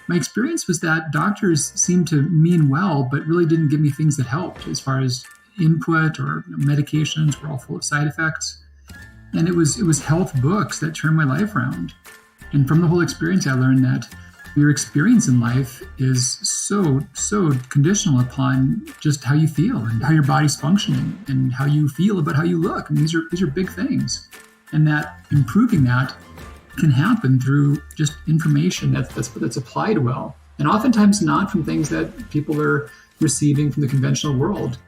my experience was that doctors seemed to mean well, but really didn't give me things that helped as far as input or medications were all full of side effects. And it was health books that turned my life around. And from the whole experience, I learned that your experience in life is so conditional upon just how you feel and how your body's functioning and how you feel about how you look. I mean, these are big things. And that improving that can happen through just information that's applied well. And oftentimes not from things that people are receiving from the conventional world.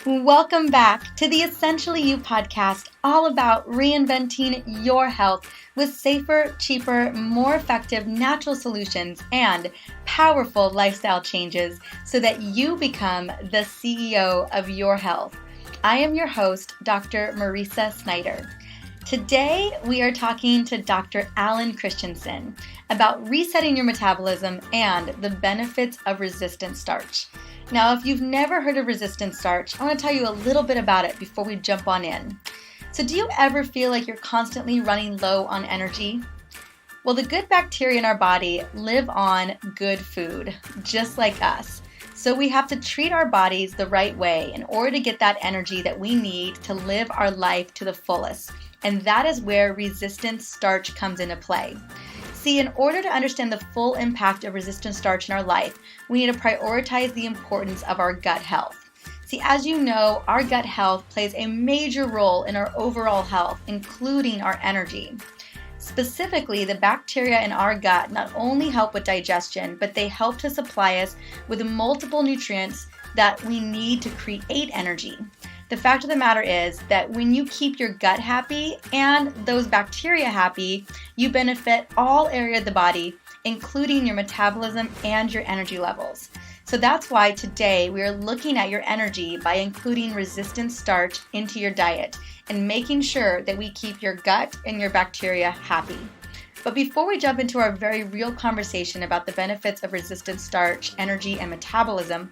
Welcome back to the Essentially You podcast, all about reinventing your health with safer, cheaper, more effective natural solutions and powerful lifestyle changes so that you become the CEO of your health. I am your host, Dr. Marisa Snyder. Today, we are talking to Dr. Alan Christianson about resetting your metabolism and the benefits of resistant starch. Now, if you've never heard of resistant starch, I want to tell you a little bit about it before we jump on in. So do you ever feel like you're constantly running low on energy? Well, the good bacteria in our body live on good food, just like us. So we have to treat our bodies the right way in order to get that energy that we need to live our life to the fullest. And that is where resistant starch comes into play. See, in order to understand the full impact of resistant starch in our life, we need to prioritize the importance of our gut health. See, as you know, our gut health plays a major role in our overall health, including our energy. Specifically, the bacteria in our gut not only help with digestion, but they help to supply us with multiple nutrients that we need to create energy. The fact of the matter is that when you keep your gut happy and those bacteria happy, you benefit all areas of the body, including your metabolism and your energy levels. So that's why today we are looking at your energy by including resistant starch into your diet and making sure that we keep your gut and your bacteria happy. But before we jump into our very real conversation about the benefits of resistant starch, energy, and metabolism,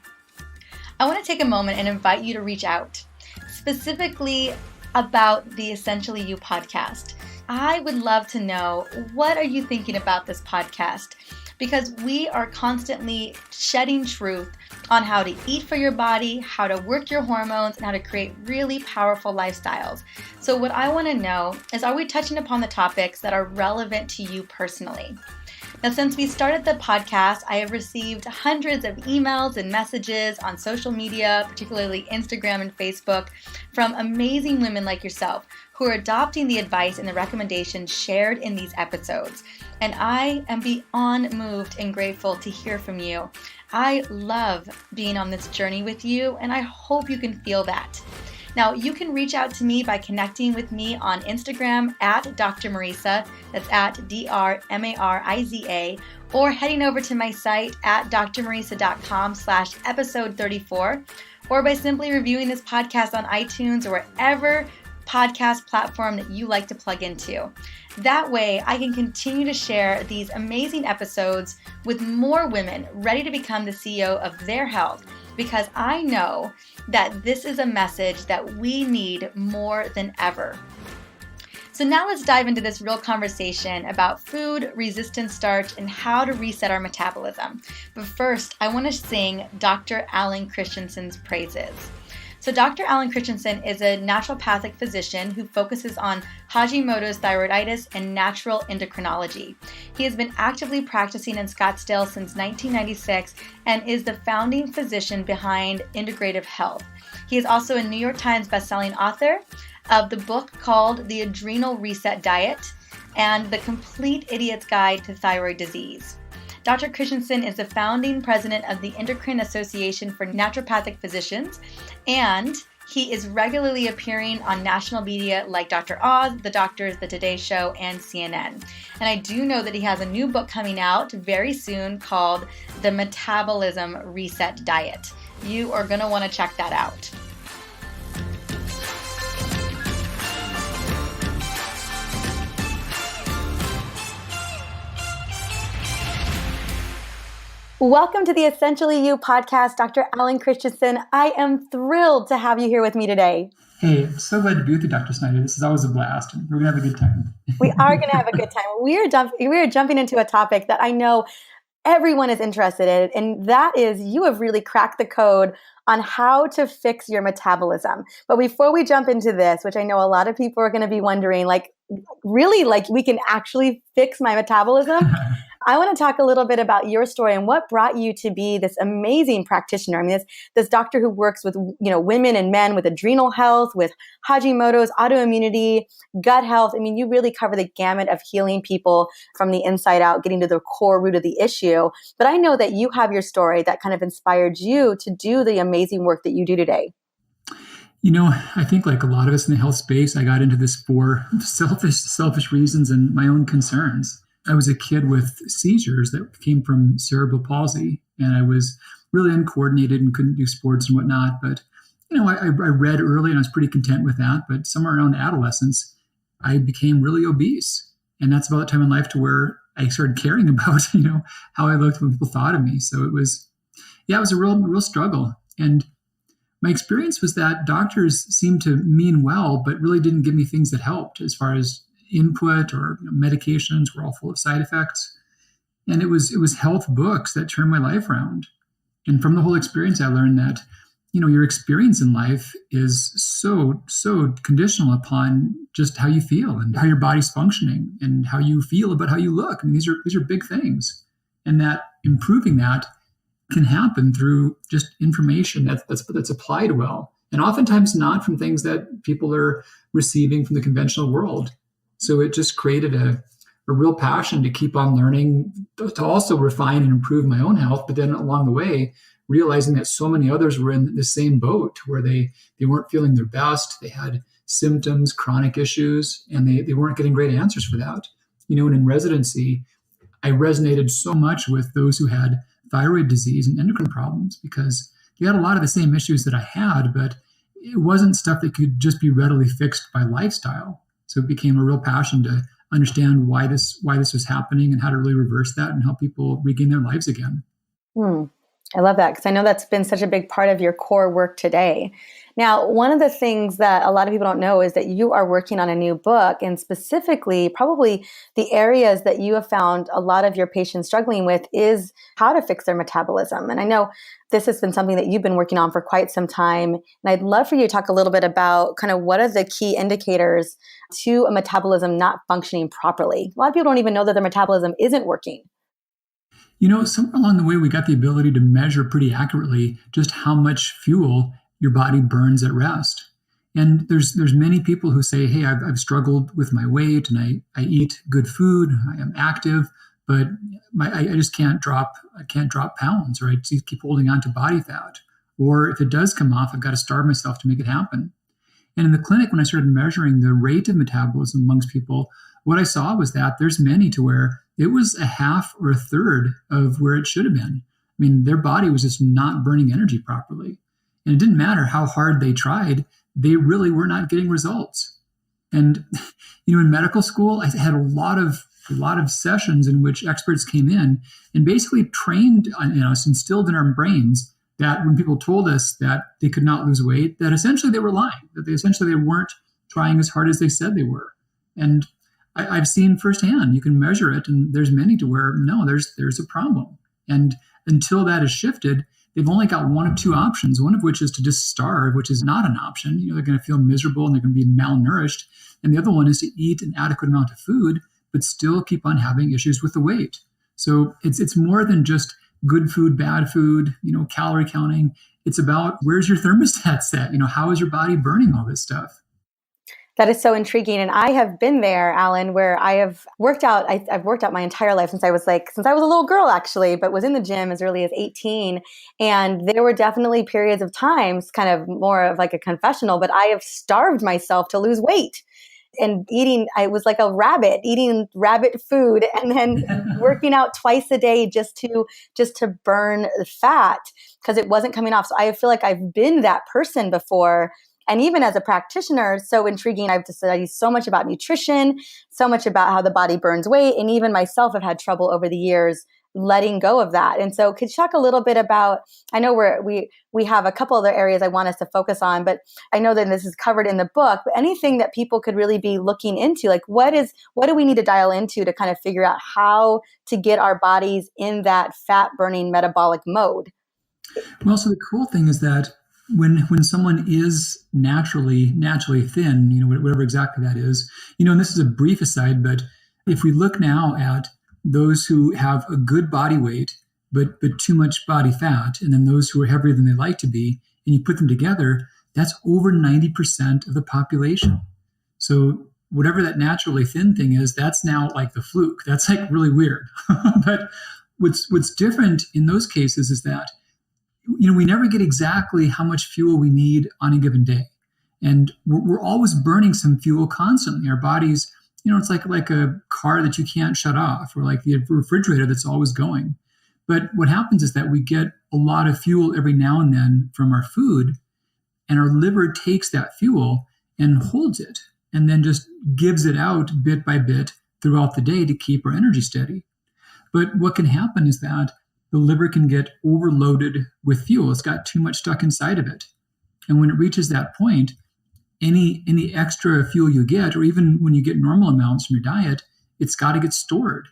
I want to take a moment and invite you to reach out. Specifically about the Essentially You podcast. I would love to know, what are you thinking about this podcast? Because we are constantly shedding truth on how to eat for your body, how to work your hormones, and how to create really powerful lifestyles. So what I want to know is, are we touching upon the topics that are relevant to you personally? Now, since we started the podcast, I have received hundreds of emails and messages on social media, particularly Instagram and Facebook, from amazing women like yourself who are adopting the advice and the recommendations shared in these episodes. And I am beyond moved and grateful to hear from you. I love being on this journey with you, and I hope you can feel that. Now, you can reach out to me by connecting with me on Instagram at Dr. Marisa, that's at DrMariza, or heading over to my site at drmarisa.com/episode 34, or by simply reviewing this podcast on iTunes or wherever podcast platform that you like to plug into. That way, I can continue to share these amazing episodes with more women ready to become the CEO of their health, because I know that this is a message that we need more than ever. So now let's dive into this real conversation about food, resistant starch, and how to reset our metabolism. But first, I want to sing Dr. Alan Christianson's praises. So Dr. Alan Christianson is a naturopathic physician who focuses on Hashimoto's thyroiditis and natural endocrinology. He has been actively practicing in Scottsdale since 1996 and is the founding physician behind Integrative Health. He is also a New York Times bestselling author of the book called The Adrenal Reset Diet and The Complete Idiot's Guide to Thyroid Disease. Dr. Christianson is the founding president of the Endocrine Association for Naturopathic Physicians, and he is regularly appearing on national media like Dr. Oz, The Doctors, The Today Show, and CNN. And I do know that he has a new book coming out very soon called The Metabolism Reset Diet. You are going to want to check that out. Welcome to the Essentially You podcast, Dr. Alan Christianson. I am thrilled to have you here with me today. Hey, I'm so glad to be with you, Dr. Snyder. This is always a blast. We're going to have a good time. We are going to have a good time. We are jumping into a topic that I know everyone is interested in, and that is you have really cracked the code on how to fix your metabolism. But before we jump into this, which I know a lot of people are going to be wondering, like, really, like we can actually fix my metabolism? I want to talk a little bit about your story and what brought you to be this amazing practitioner. I mean, this doctor who works with, women and men with adrenal health, with Hashimoto's, autoimmunity, gut health. I mean, you really cover the gamut of healing people from the inside out, getting to the core root of the issue. But I know that you have your story that kind of inspired you to do the amazing work that you do today. I think like a lot of us in the health space, I got into this for selfish reasons and my own concerns. I was a kid with seizures that came from cerebral palsy, and I was really uncoordinated and couldn't do sports and whatnot. But, I read early and I was pretty content with that. But somewhere around adolescence, I became really obese. And that's about the time in life to where I started caring about, how I looked when people thought of me. So it was a real struggle. And my experience was that doctors seemed to mean well, but really didn't give me things that helped as far as input or medications were all full of side effects. And it was health books that turned my life around. And from the whole experience, I learned that, your experience in life is so conditional upon just how you feel and how your body's functioning and how you feel about how you look. I mean, these are big things. And that improving that can happen through just information that's applied well. And oftentimes not from things that people are receiving from the conventional world. So it just created a real passion to keep on learning, to also refine and improve my own health. But then along the way, realizing that so many others were in the same boat where they weren't feeling their best. They had symptoms, chronic issues, and they weren't getting great answers for that. And in residency, I resonated so much with those who had thyroid disease and endocrine problems because they had a lot of the same issues that I had, but it wasn't stuff that could just be readily fixed by lifestyle. So it became a real passion to understand why this was happening and how to really reverse that and help people regain their lives again. I love that because I know that's been such a big part of your core work today. Now, one of the things that a lot of people don't know is that you are working on a new book, and specifically probably the areas that you have found a lot of your patients struggling with is how to fix their metabolism. And I know this has been something that you've been working on for quite some time. And I'd love for you to talk a little bit about kind of what are the key indicators to a metabolism not functioning properly. A lot of people don't even know that their metabolism isn't working. Somewhere along the way, we got the ability to measure pretty accurately just how much fuel your body burns at rest. And there's many people who say, hey, I've struggled with my weight and I eat good food, I am active, but I just can't drop pounds, or I keep holding on to body fat. Or if it does come off, I've got to starve myself to make it happen. And in the clinic, when I started measuring the rate of metabolism amongst people, what I saw was that there's many to where it was a half or a third of where it should have been. I mean, their body was just not burning energy properly. And it didn't matter how hard they tried, they really were not getting results. And, in medical school, I had a lot of sessions in which experts came in and basically trained us, instilled in our brains that when people told us that they could not lose weight, that essentially they were lying, that they weren't trying as hard as they said they were. And I've seen firsthand, you can measure it, and there's many to where, no, there's a problem. And until that is shifted, they've only got one of two options, one of which is to just starve, which is not an option. They're going to feel miserable and they're going to be malnourished. And the other one is to eat an adequate amount of food, but still keep on having issues with the weight. So it's more than just good food, bad food, calorie counting. It's about where's your thermostat set? How is your body burning all this stuff? That is so intriguing. And I have been there, Alan, where I have worked out. I've worked out my entire life since I was a little girl, actually, but was in the gym as early as 18. And there were definitely periods of times, kind of more of like a confessional, but I have starved myself to lose weight. And I was like a rabbit, eating rabbit food and then working out twice a day just to burn the fat because it wasn't coming off. So I feel like I've been that person before. And even as a practitioner, so intriguing. I've studied so much about nutrition, so much about how the body burns weight. And even myself have had trouble over the years letting go of that. And so could you talk a little bit about, I know we have a couple other areas I want us to focus on, but I know that this is covered in the book, but anything that people could really be looking into, like what do we need to dial into to kind of figure out how to get our bodies in that fat burning metabolic mode? Well, so the cool thing is that when someone is naturally thin, whatever exactly that is, and this is a brief aside, but if we look now at those who have a good body weight, but too much body fat, and then those who are heavier than they like to be, and you put them together, that's over 90% of the population. So whatever that naturally thin thing is, that's now like the fluke. That's like really weird. But what's different in those cases is that we never get exactly how much fuel we need on a given day. And we're always burning some fuel constantly. Our bodies, it's like a car that you can't shut off, or like the refrigerator that's always going. But what happens is that we get a lot of fuel every now and then from our food, and our liver takes that fuel and holds it, and then just gives it out bit by bit throughout the day to keep our energy steady. But what can happen is that the liver can get overloaded with fuel. It's got too much stuck inside of it. And when it reaches that point, any extra fuel you get, or even when you get normal amounts from your diet, it's got to get stored.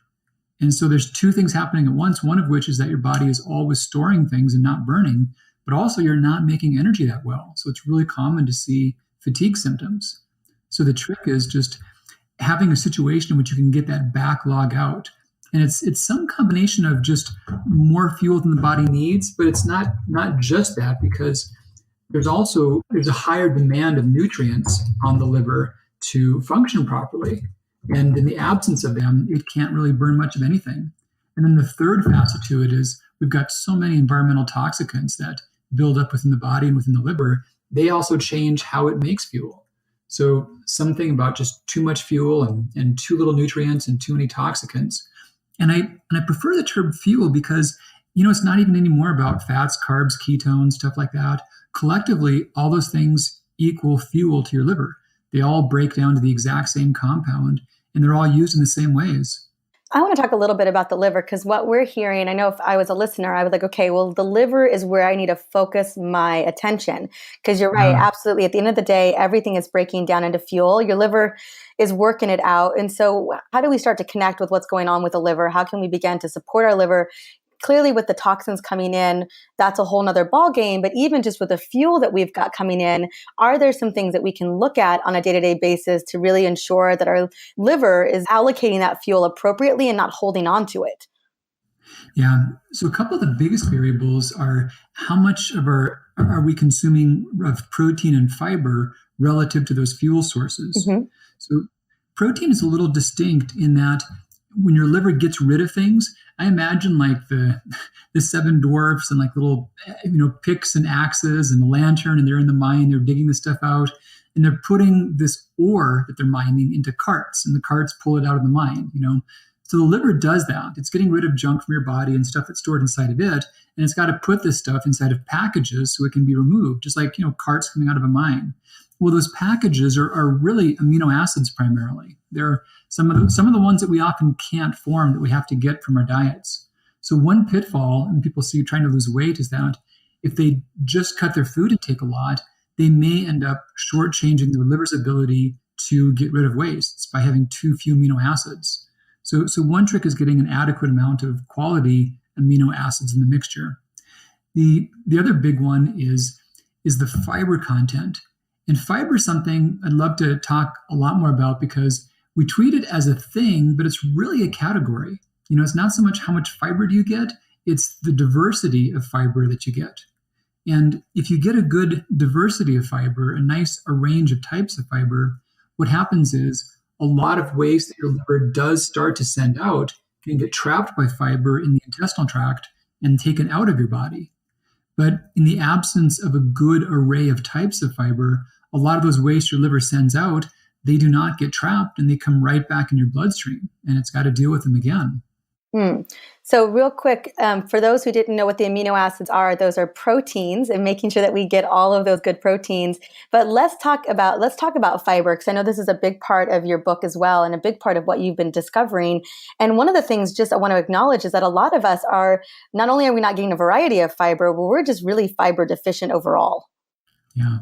And so there's two things happening at once, one of which is that your body is always storing things and not burning, but also you're not making energy that well. So it's really common to see fatigue symptoms. So the trick is just having a situation in which you can get that backlog out. And it's some combination of just more fuel than the body needs, but it's not just that, because there's a higher demand of nutrients on the liver to function properly. And in the absence of them, it can't really burn much of anything. And then the third facet to it is we've got so many environmental toxicants that build up within the body and within the liver. They also change how it makes fuel. So something about just too much fuel and too little nutrients and too many toxicants. And I prefer the term fuel because, it's not even anymore about fats, carbs, ketones, stuff like that. Collectively, all those things equal fuel to your liver. They all break down to the exact same compound, and they're all used in the same ways. I want to talk a little bit about the liver, because what we're hearing, I know if I was a listener, I was like, okay, well, the liver is where I need to focus my attention. Because you're right, absolutely. At the end of the day, everything is breaking down into fuel. Your liver is working it out. And so how do we start to connect with what's going on with the liver? How can we begin to support our liver? Clearly, with the toxins coming in, that's a whole nother ballgame. But even just with the fuel that we've got coming in, are there some things that we can look at on a day-to-day basis to really ensure that our liver is allocating that fuel appropriately and not holding on to it? Yeah. So a couple of the biggest variables are how much are we consuming of protein and fiber relative to those fuel sources. Mm-hmm. So protein is a little distinct in that when your liver gets rid of things, I imagine like the seven dwarfs and like little, picks and axes and a lantern, and they're in the mine, they're digging this stuff out, and they're putting this ore that they're mining into carts, and the carts pull it out of the mine, So the liver does that. It's getting rid of junk from your body and stuff that's stored inside of it, and it's got to put this stuff inside of packages so it can be removed, just like, carts coming out of a mine. Well, those packages are really amino acids primarily. They're some of the ones that we often can't form that we have to get from our diets. So one pitfall, and people see trying to lose weight, is that if they just cut their food intake a lot, they may end up shortchanging their liver's ability to get rid of wastes by having too few amino acids. So one trick is getting an adequate amount of quality amino acids in the mixture. The other big one is the fiber content. And fiber is something I'd love to talk a lot more about, because we treat it as a thing, but it's really a category. It's not so much how much fiber do you get, it's the diversity of fiber that you get. And if you get a good diversity of fiber, a nice range of types of fiber, what happens is a lot of waste that your liver does start to send out can get trapped by fiber in the intestinal tract and taken out of your body. But in the absence of a good array of types of fiber, a lot of those wastes your liver sends out, they do not get trapped and they come right back in your bloodstream, and it's got to deal with them again. Mm. So real quick, for those who didn't know what the amino acids are, those are proteins, and making sure that we get all of those good proteins. But let's talk about fiber, because I know this is a big part of your book as well, and a big part of what you've been discovering. And one of the things just I want to acknowledge is that a lot of us are, not only are we not getting a variety of fiber, but we're just really fiber deficient overall. Yeah.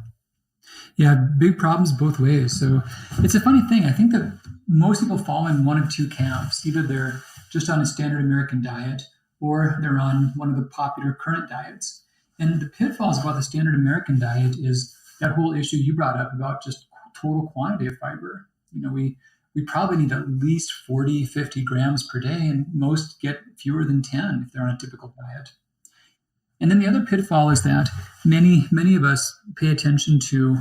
Yeah, big problems both ways. So it's a funny thing. I think that most people fall in one of two camps. Either they're just on a standard American diet, or they're on one of the popular current diets. And the pitfalls about the standard American diet is that whole issue you brought up about just total quantity of fiber. We probably need at least 40, 50 grams per day, and most get fewer than 10 if they're on a typical diet. And then the other pitfall is that many of us pay attention to,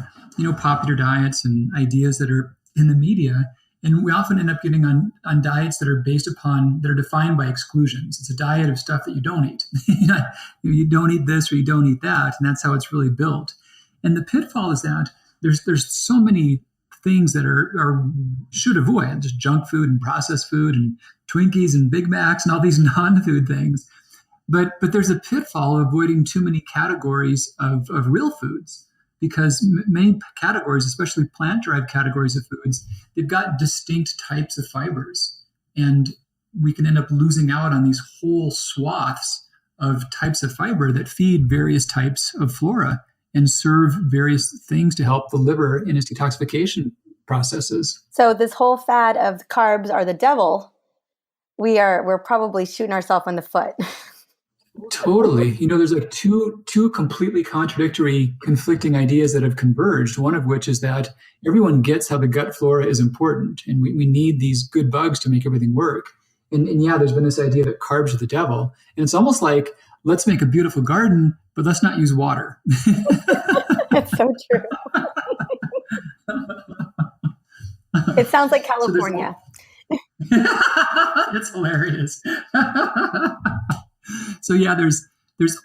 popular diets and ideas that are in the media, and we often end up getting on diets that are defined by exclusions. It's a diet of stuff that you don't eat. You don't eat this or you don't eat that, and that's how it's really built. And the pitfall is that there's so many things that are should avoid, just junk food and processed food and Twinkies and Big Macs and all these non-food things. But there's a pitfall of avoiding too many categories of real foods, because many categories, especially plant-derived categories of foods, they've got distinct types of fibers. And we can end up losing out on these whole swaths of types of fiber that feed various types of flora and serve various things to help the liver in its detoxification processes. So this whole fad of carbs are the devil. We're probably shooting ourselves in the foot. Totally. There's like two completely contradictory, conflicting ideas that have converged. One of which is that everyone gets how the gut flora is important, and we need these good bugs to make everything work. And yeah, there's been this idea that carbs are the devil. And it's almost like, let's make a beautiful garden, but let's not use water. That's so true. It sounds like California. It's hilarious. So yeah, there's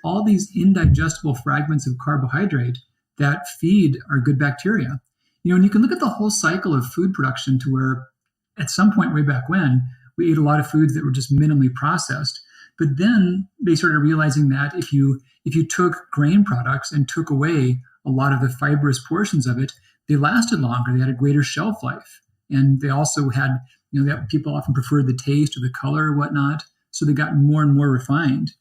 all these indigestible fragments of carbohydrate that feed our good bacteria. And you can look at the whole cycle of food production to where at some point way back when, we ate a lot of foods that were just minimally processed. But then they started realizing that if you took grain products and took away a lot of the fibrous portions of it, they lasted longer. They had a greater shelf life. And they also had, that people often preferred the taste or the color or whatnot. So they got more and more refined.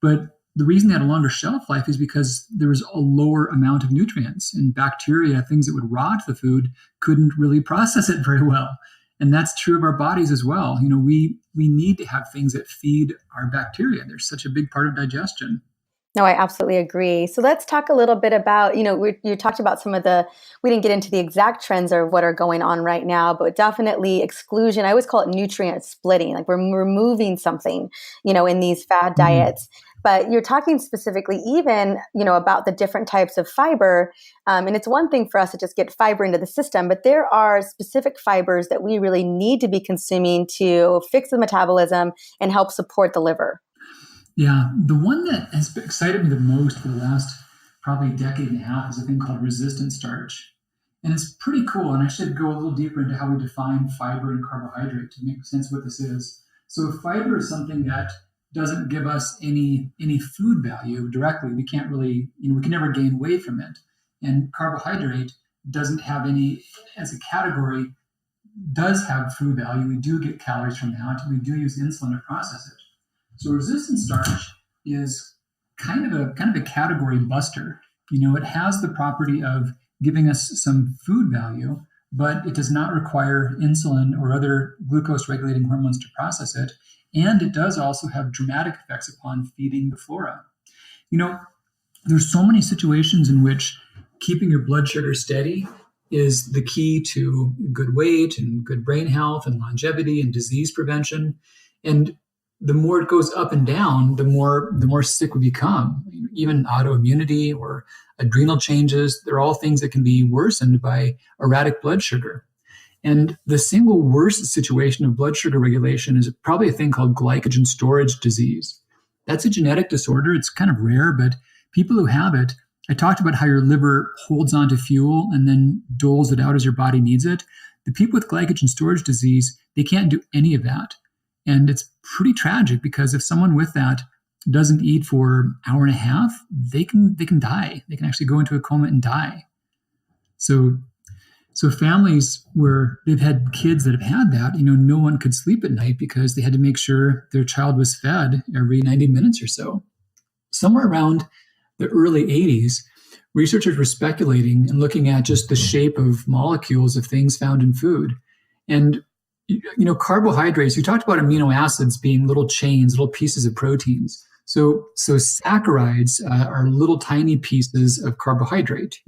But the reason they had a longer shelf life is because there was a lower amount of nutrients, and bacteria, things that would rot the food, couldn't really process it very well. And that's true of our bodies as well. We need to have things that feed our bacteria. They're such a big part of digestion. No, I absolutely agree. So let's talk a little bit about, you talked about we didn't get into the exact trends of what are going on right now, but definitely exclusion. I always call it nutrient splitting, like we're removing something, in these fad diets. But you're talking specifically even, about the different types of fiber. And it's one thing for us to just get fiber into the system, but there are specific fibers that we really need to be consuming to fix the metabolism and help support the liver. Yeah, the one that has excited me the most for the last probably decade and a half is a thing called resistant starch. And it's pretty cool, and I should go a little deeper into how we define fiber and carbohydrate to make sense of what this is. So fiber is something that doesn't give us any food value directly. We can't really, we can never gain weight from it. And carbohydrate doesn't have any, as a category, does have food value. We do get calories from that. We do use insulin to process it. So resistant starch is kind of a category buster. It has the property of giving us some food value, but it does not require insulin or other glucose regulating hormones to process it. And it does also have dramatic effects upon feeding the flora. There's so many situations in which keeping your blood sugar steady is the key to good weight and good brain health and longevity and disease prevention. And the more it goes up and down, the more sick we become. Even autoimmunity or adrenal changes, they're all things that can be worsened by erratic blood sugar. And the single worst situation of blood sugar regulation is probably a thing called glycogen storage disease. That's a genetic disorder. It's kind of rare, but people who have it, I talked about how your liver holds onto fuel and then doles it out as your body needs it. The people with glycogen storage disease, they can't do any of that. And it's pretty tragic because if someone with that doesn't eat for an hour and a half, they can die. They can actually go into a coma and die. So families where they've had kids that have had that, no one could sleep at night because they had to make sure their child was fed every 90 minutes or so. Somewhere around the early 80s, researchers were speculating and looking at just the shape of molecules of things found in food. And, carbohydrates, we talked about amino acids being little chains, little pieces of proteins. So saccharides are little tiny pieces of carbohydrate.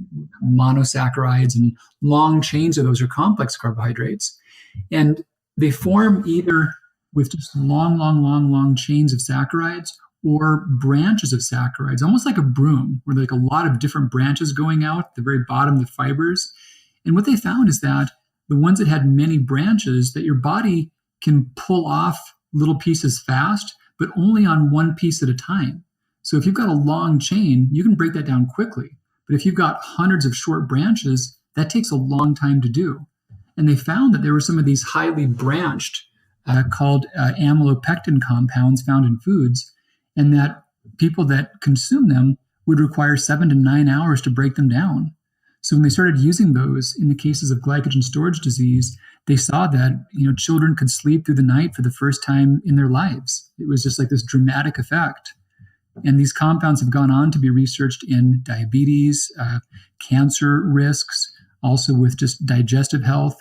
Monosaccharides and long chains of those are complex carbohydrates. And they form either with just long chains of saccharides or branches of saccharides, almost like a broom, where like a lot of different branches going out at the very bottom, the fibers. And what they found is that the ones that had many branches, that your body can pull off little pieces fast, but only on one piece at a time. So if you've got a long chain, you can break that down quickly. But if you've got hundreds of short branches, that takes a long time to do. And they found that there were some of these highly branched called amylopectin compounds found in foods, and that people that consume them would require 7 to 9 hours to break them down. So when they started using those in the cases of glycogen storage disease, they saw that children could sleep through the night for the first time in their lives. It was just like this dramatic effect. And these compounds have gone on to be researched in diabetes, cancer risks, also with just digestive health.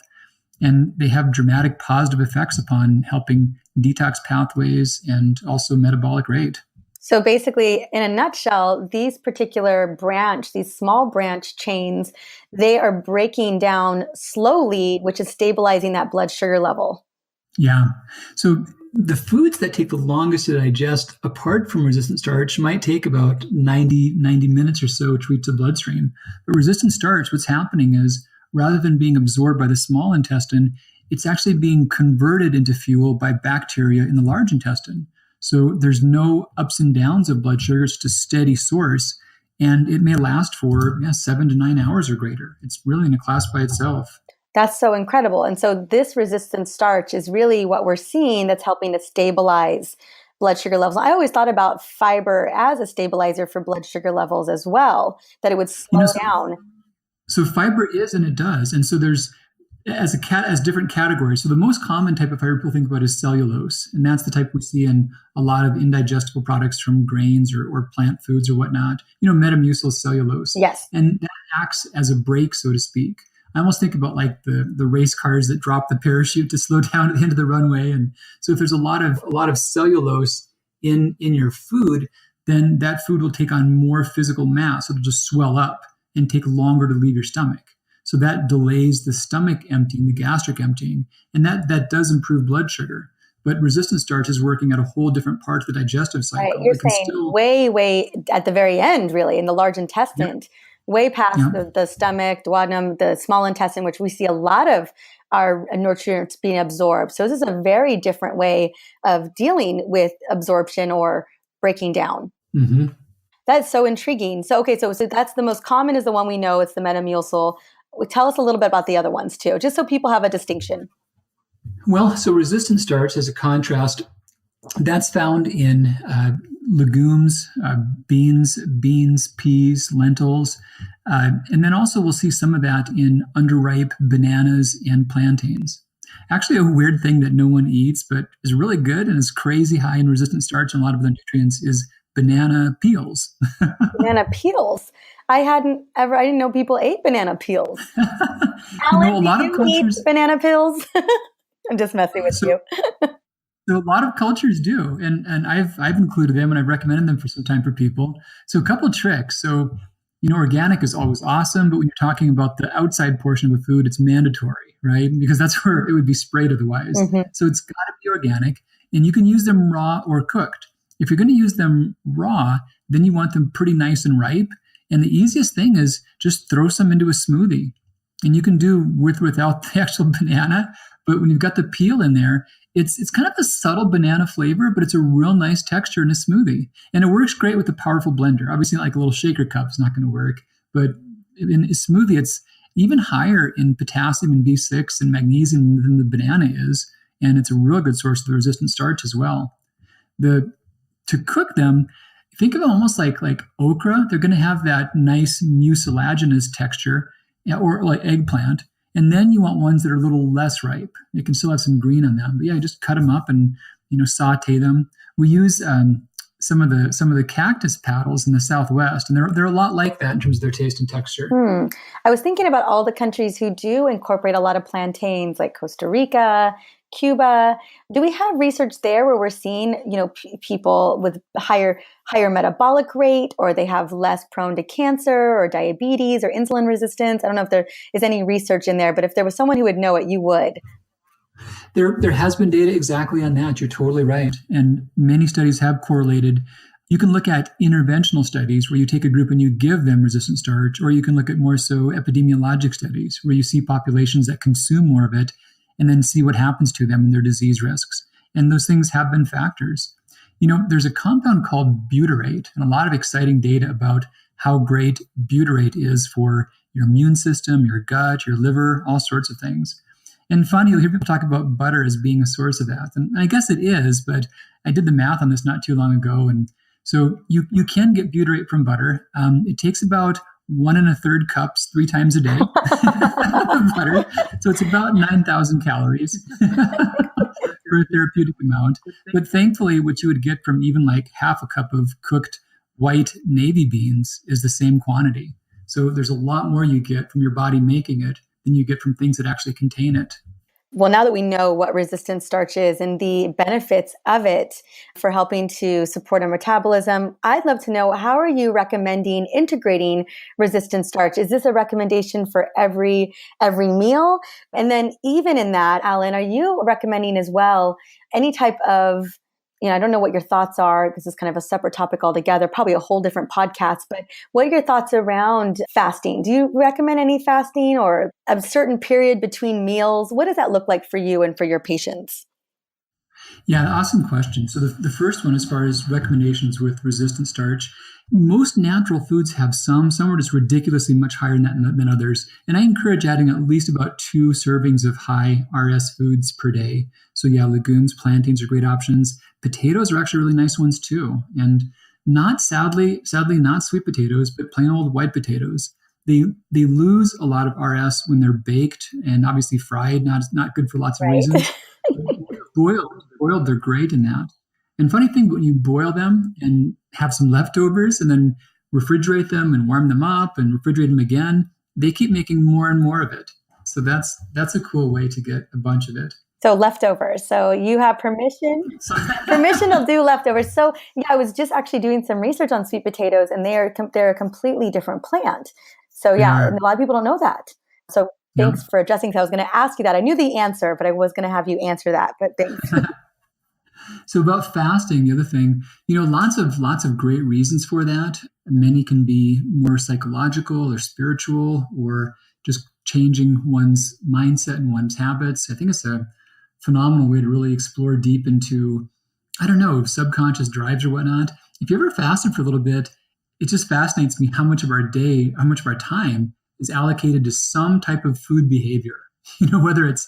And they have dramatic positive effects upon helping detox pathways and also metabolic rate. So basically, in a nutshell, these small branch chains, they are breaking down slowly, which is stabilizing that blood sugar level. Yeah. So the foods that take the longest to digest, apart from resistant starch, might take about 90 minutes or so to reach the bloodstream. But resistant starch, what's happening is, rather than being absorbed by the small intestine, it's actually being converted into fuel by bacteria in the large intestine. So there's no ups and downs of blood sugar. It's just a steady source, and it may last for 7 to 9 hours or greater. It's really in a class by itself. That's so incredible. And so this resistant starch is really what we're seeing that's helping to stabilize blood sugar levels. I always thought about fiber as a stabilizer for blood sugar levels as well, that it would slow down. So fiber is, and it does. And so there's as different categories. So the most common type of fiber people think about is cellulose, and that's the type we see in a lot of indigestible products from grains or plant foods or whatnot. Metamucil cellulose. Yes. And that acts as a brake, so to speak. I almost think about like the race cars that drop the parachute to slow down at the end of the runway. And so if there's a lot of cellulose in your food, then that food will take on more physical mass. It'll just swell up and take longer to leave your stomach. So that delays the stomach emptying, the gastric emptying, and that does improve blood sugar. But resistant starch is working at a whole different part of the digestive cycle. Right, you're saying way at the very end, really, in the large intestine, way past the stomach, duodenum, the small intestine, which we see a lot of our nutrients being absorbed. So this is a very different way of dealing with absorption or breaking down. Mm-hmm. That's so intriguing. So that's the most common, is the one we know. It's the Metamucil. Tell us a little bit about the other ones too, just so people have a distinction. Well, so resistant starch, as a contrast, that's found in legumes, beans, peas, lentils. And then also we'll see some of that in underripe bananas and plantains. Actually, a weird thing that no one eats, but is really good and is crazy high in resistant starch and a lot of the nutrients, is banana peels. Banana peels? I didn't know people ate banana peels. Alan, a lot of cultures eat banana peels. I'm just messing with you. So a lot of cultures do, and I've included them and I've recommended them for some time for people. So a couple of tricks. So organic is always awesome, but when you're talking about the outside portion of a food, it's mandatory, right? Because that's where it would be sprayed otherwise. Mm-hmm. So it's got to be organic, and you can use them raw or cooked. If you're going to use them raw, then you want them pretty nice and ripe. And the easiest thing is just throw some into a smoothie. And you can do without the actual banana, but when you've got the peel in there, it's kind of a subtle banana flavor, but it's a real nice texture in a smoothie. And it works great with a powerful blender. Obviously, like a little shaker cup is not going to work, but in a smoothie, it's even higher in potassium and B6 and magnesium than the banana is. and it's a real good source of the resistant starch as well. To cook them, think of them almost like okra. They're going to have that nice mucilaginous texture, or like eggplant. And then you want ones that are a little less ripe. They can still have some green on them. But yeah, just cut them up and saute them. We use some of the cactus paddles in the Southwest, and they're a lot like that in terms of their taste and texture. I was thinking about all the countries who do incorporate a lot of plantains, like Costa Rica, Cuba. Do we have research there where we're seeing, people with higher metabolic rate, or they have less prone to cancer or diabetes or insulin resistance? I don't know if there is any research in there, but if there was someone who would know it, you would. There has been data exactly on that. You're totally right. And many studies have correlated. You can look at interventional studies where you take a group and you give them resistant starch, or you can look at more so epidemiologic studies where you see populations that consume more of it and then see what happens to them and their disease risks. And those things have been factors. There's a compound called butyrate, and a lot of exciting data about how great butyrate is for your immune system, your gut, your liver, all sorts of things. And funny, you'll hear people talk about butter as being a source of that. And I guess it is, but I did the math on this not too long ago. And so you can get butyrate from butter. It takes about 1 1/3 cups 3 times a day of butter. So it's about 9,000 calories for a therapeutic amount. But thankfully, what you would get from even like half a cup of cooked white navy beans is the same quantity. So there's a lot more you get from your body making it than you get from things that actually contain it. Well, now that we know what resistant starch is and the benefits of it for helping to support our metabolism, I'd love to know, how are you recommending integrating resistant starch? Is this a recommendation for every meal? And then even in that, Alan, are you recommending as well any type of, I don't know what your thoughts are. This is kind of a separate topic altogether, probably a whole different podcast, but what are your thoughts around fasting? Do you recommend any fasting or a certain period between meals? What does that look like for you and for your patients? Yeah, awesome question. So the first one, as far as recommendations with resistant starch, most natural foods have some are just ridiculously much higher than others. And I encourage adding at least about 2 servings of high RS foods per day. So yeah, legumes, plantains are great options. Potatoes are actually really nice ones too. And not sadly not sweet potatoes, but plain old white potatoes. They lose a lot of RS when they're baked and obviously fried, not good for lots of reasons. Boiled, they're great in that. And funny thing, when you boil them and have some leftovers and then refrigerate them and warm them up and refrigerate them again, they keep making more and more of it. So that's a cool way to get a bunch of it. So leftovers. So you have permission to do leftovers. So yeah, I was just actually doing some research on sweet potatoes, and they're a completely different plant. So yeah, and a lot of people don't know that. So thanks for addressing. I was going to ask you that. I knew the answer, but I was going to have you answer that. But thanks. So about fasting, the other thing, lots of great reasons for that. Many can be more psychological or spiritual, or just changing one's mindset and one's habits. I think it's a phenomenal way to really explore deep into, subconscious drives or whatnot. If you ever fasted for a little bit, it just fascinates me how much of our day, how much of our time is allocated to some type of food behavior. Whether it's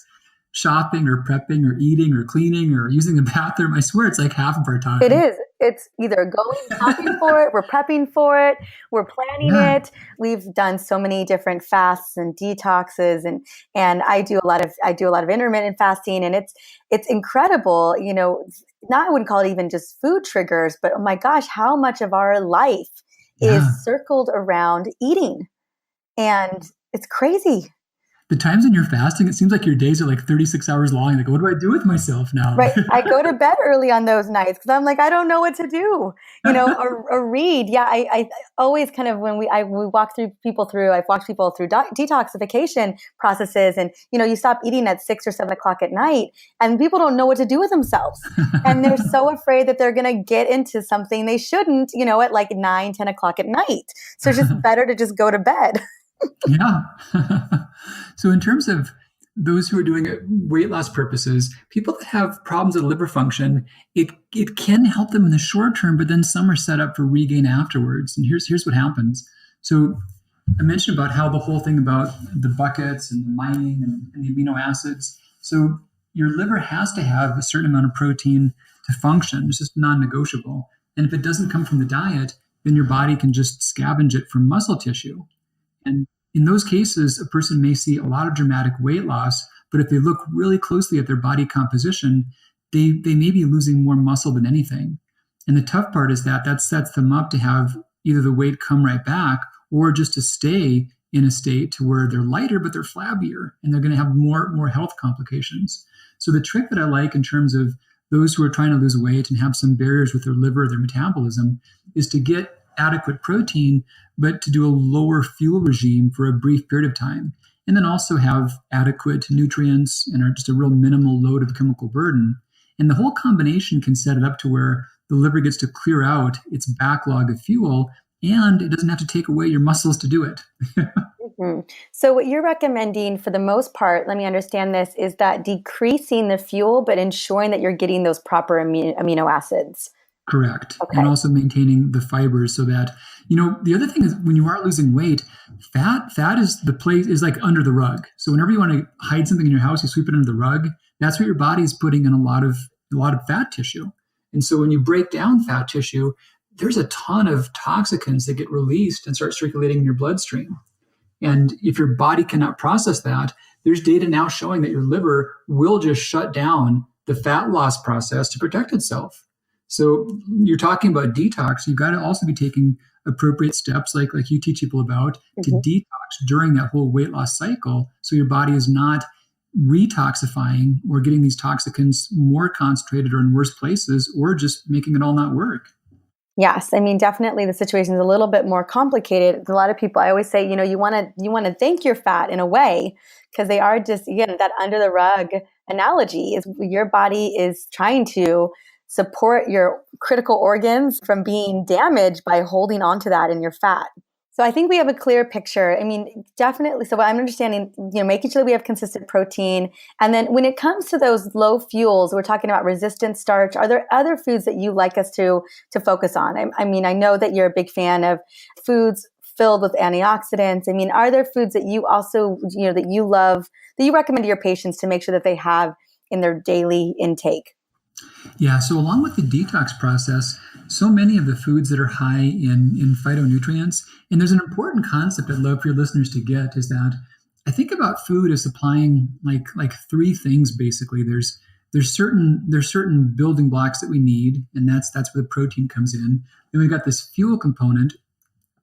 shopping or prepping or eating or cleaning or using the bathroom. I swear it's like half of our time. It is. It's either going shopping for it, we're prepping for it, we're planning it. We've done so many different fasts and detoxes, and I do a lot of intermittent fasting, and it's incredible. I wouldn't call it even just food triggers, but oh my gosh, how much of our life is circled around eating, and it's crazy. The times when you're fasting, it seems like your days are like 36 hours long. Like, what do I do with myself now? Right. I go to bed early on those nights because I'm like, I don't know what to do, or read. Yeah. I always kind of, when we walk people through detoxification processes, and, you stop eating at 6 or 7 o'clock at night, and people don't know what to do with themselves. And they're so afraid that they're going to get into something they shouldn't, at like 9, 10 o'clock at night. So it's just better to just go to bed. Yeah. So in terms of those who are doing it weight loss purposes, people that have problems with liver function, it can help them in the short term, but then some are set up for regain afterwards. And here's what happens. So I mentioned about how the whole thing about the buckets and the mining and the amino acids. So your liver has to have a certain amount of protein to function. It's just non-negotiable. And if it doesn't come from the diet, then your body can just scavenge it from muscle tissue. And in those cases, a person may see a lot of dramatic weight loss, but if they look really closely at their body composition, they may be losing more muscle than anything. And the tough part is that sets them up to have either the weight come right back or just to stay in a state to where they're lighter, but they're flabbier and they're going to have more health complications. So the trick that I like in terms of those who are trying to lose weight and have some barriers with their liver, their metabolism, is to get adequate protein, but to do a lower fuel regime for a brief period of time. And then also have adequate nutrients and just a real minimal load of chemical burden. And the whole combination can set it up to where the liver gets to clear out its backlog of fuel, and it doesn't have to take away your muscles to do it. Mm-hmm. So what you're recommending for the most part, let me understand this, is that decreasing the fuel, but ensuring that you're getting those proper amino acids. Correct. Okay. And also maintaining the fibers so that, the other thing is when you are losing weight, fat is the place is like under the rug. So whenever you want to hide something in your house, you sweep it under the rug. That's what your body is putting in a lot of fat tissue. And so when you break down fat tissue, there's a ton of toxicants that get released and start circulating in your bloodstream. And if your body cannot process that, there's data now showing that your liver will just shut down the fat loss process to protect itself. So you're talking about detox. You've got to also be taking appropriate steps like you teach people about to detox during that whole weight loss cycle. So your body is not retoxifying or getting these toxicants more concentrated or in worse places or just making it all not work. Yes. I mean, definitely the situation is a little bit more complicated. A lot of people, I always say, you want to thank your fat in a way, because they are just, again, that under the rug analogy is your body is trying to support your critical organs from being damaged by holding on to that in your fat. So I think we have a clear picture. I mean, definitely. So what I'm understanding, making sure that we have consistent protein. And then when it comes to those low fuels, we're talking about resistant starch. Are there other foods that you like us to focus on? I mean, I know that you're a big fan of foods filled with antioxidants. I mean, are there foods that you also, that you love, that you recommend to your patients to make sure that they have in their daily intake? Yeah, so along with the detox process, so many of the foods that are high in phytonutrients, and there's an important concept I'd love for your listeners to get, is that I think about food as supplying like three things basically. There's certain building blocks that we need, and that's where the protein comes in. Then we've got this fuel component,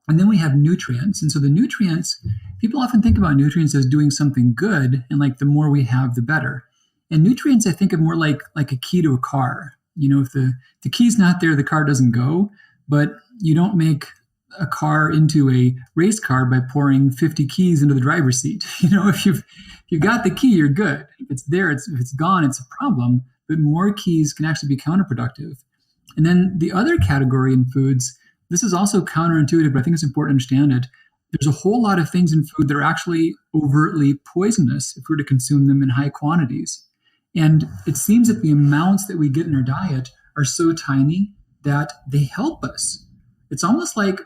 and then we have nutrients. And so the nutrients, people often think about nutrients as doing something good, and like the more we have, the better. And nutrients, I think of more like a key to a car. If the key's not there, the car doesn't go. But you don't make a car into a race car by pouring 50 keys into the driver's seat. If you've got the key, you're good. If it's there, if it's gone, it's a problem. But more keys can actually be counterproductive. And then the other category in foods, this is also counterintuitive, but I think it's important to understand it. There's a whole lot of things in food that are actually overtly poisonous if we were to consume them in high quantities. And it seems that the amounts that we get in our diet are so tiny that they help us. It's almost like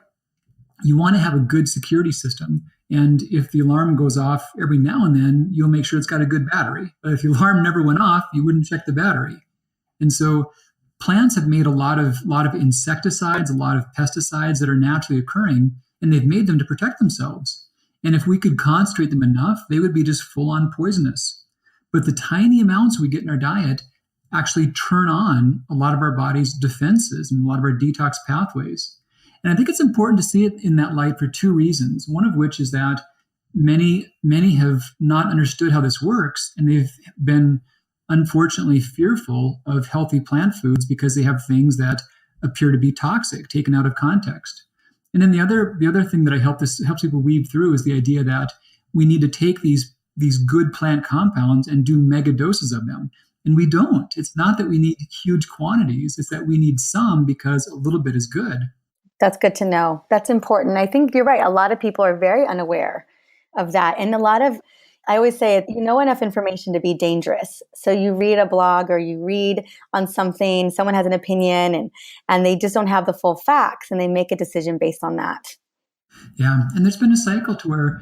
you want to have a good security system. And if the alarm goes off every now and then, you'll make sure it's got a good battery. But if the alarm never went off, you wouldn't check the battery. And so plants have made a lot of insecticides, a lot of pesticides that are naturally occurring, and they've made them to protect themselves. And if we could concentrate them enough, they would be just full on poisonous. But the tiny amounts we get in our diet actually turn on a lot of our body's defenses and a lot of our detox pathways. And I think it's important to see it in that light for two reasons. One of which is that many have not understood how this works, and they've been unfortunately fearful of healthy plant foods because they have things that appear to be toxic, taken out of context. And then the other thing that helps people weave through is the idea that we need to take these good plant compounds and do mega doses of them. And we don't. It's not that we need huge quantities. It's that we need some because a little bit is good. That's good to know. That's important. I think you're right. A lot of people are very unaware of that. And I always say, you know enough information to be dangerous. So you read a blog or you read on something, someone has an opinion and they just don't have the full facts and they make a decision based on that. Yeah. And there's been a cycle to where,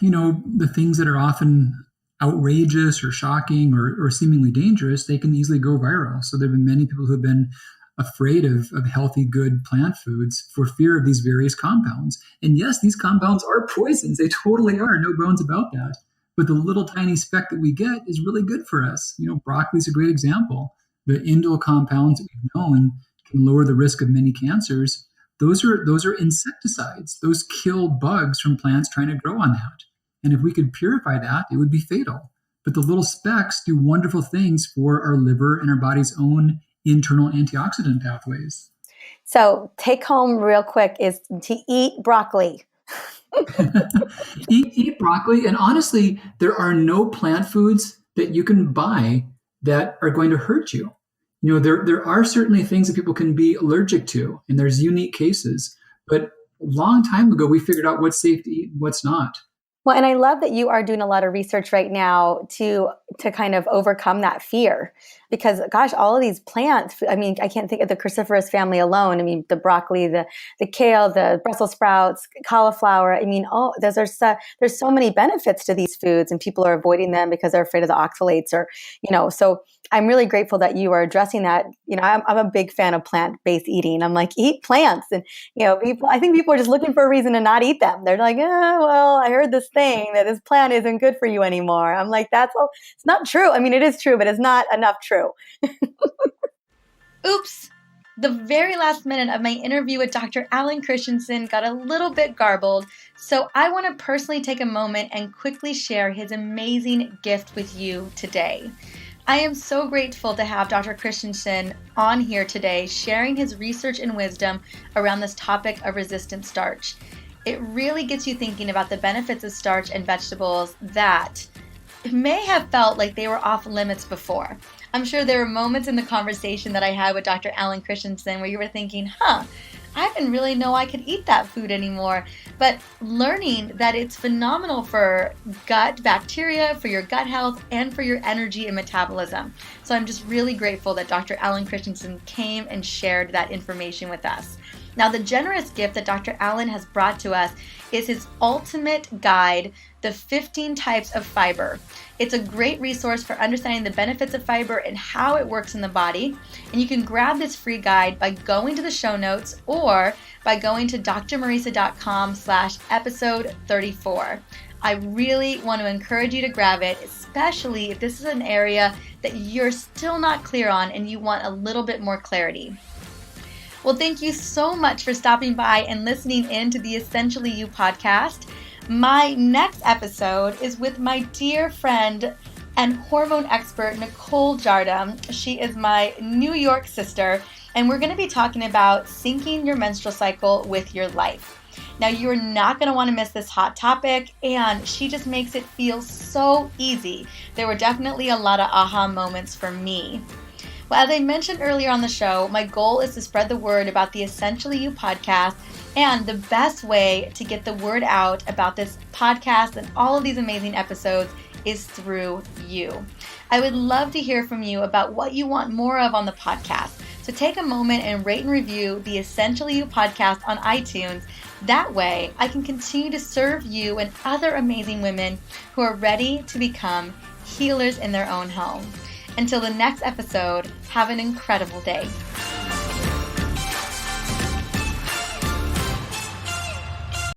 the things that are often outrageous or shocking or seemingly dangerous, they can easily go viral. So there have been many people who have been afraid of healthy, good plant foods for fear of these various compounds. And yes, these compounds are poisons. They totally are. No bones about that. But the little tiny speck that we get is really good for us. Broccoli is a great example. The indole compounds that we've known can lower the risk of many cancers. Those are insecticides. Those kill bugs from plants trying to grow on that. And if we could purify that, it would be fatal. But the little specks do wonderful things for our liver and our body's own internal antioxidant pathways. So take home real quick is to eat broccoli. Eat broccoli. And honestly, there are no plant foods that you can buy that are going to hurt you. There are certainly things that people can be allergic to, and there's unique cases. But a long time ago, we figured out what's safe to eat and what's not. Well, and I love that you are doing a lot of research right now to kind of overcome that fear, because gosh, all of these plants, I mean, I can't think of the cruciferous family alone. I mean, the broccoli, the kale, the Brussels sprouts, cauliflower. I mean, there's so many benefits to these foods, and people are avoiding them because they're afraid of the oxalates so I'm really grateful that you are addressing that. I'm a big fan of plant-based eating. I'm like, eat plants. And, I think people are just looking for a reason to not eat them. They're like, well, I heard this thing that this plant isn't good for you anymore. I'm like, it's not true. I mean, it is true, but it's not enough true. Oops. The very last minute of my interview with Dr. Alan Christianson got a little bit garbled, so I want to personally take a moment and quickly share his amazing gift with you today. I am so grateful to have Dr. Christianson on here today sharing his research and wisdom around this topic of resistant starch. It really gets you thinking about the benefits of starch and vegetables that may have felt like they were off limits before. I'm sure there were moments in the conversation that I had with Dr. Alan Christianson where you were thinking, I didn't really know I could eat that food anymore. But learning that it's phenomenal for gut bacteria, for your gut health, and for your energy and metabolism. So I'm just really grateful that Dr. Alan Christianson came and shared that information with us. Now, the generous gift that Dr. Alan has brought to us is his ultimate guide, The 15 Types of Fiber. It's a great resource for understanding the benefits of fiber and how it works in the body. And you can grab this free guide by going to the show notes or by going to drmarisa.com/episode 34. I really want to encourage you to grab it, especially if this is an area that you're still not clear on and you want a little bit more clarity. Well, thank you so much for stopping by and listening in to the Essentially You podcast. My next episode is with my dear friend and hormone expert, Nicole Jardim. She is my New York sister, and we're going to be talking about syncing your menstrual cycle with your life. Now, you're not going to want to miss this hot topic, and she just makes it feel so easy. There were definitely a lot of aha moments for me. Well, as I mentioned earlier on the show, my goal is to spread the word about the Essentially You podcast, and the best way to get the word out about this podcast and all of these amazing episodes is through you. I would love to hear from you about what you want more of on the podcast. So take a moment and rate and review the Essentially You podcast on iTunes. That way, I can continue to serve you and other amazing women who are ready to become healers in their own home. Until the next episode, have an incredible day.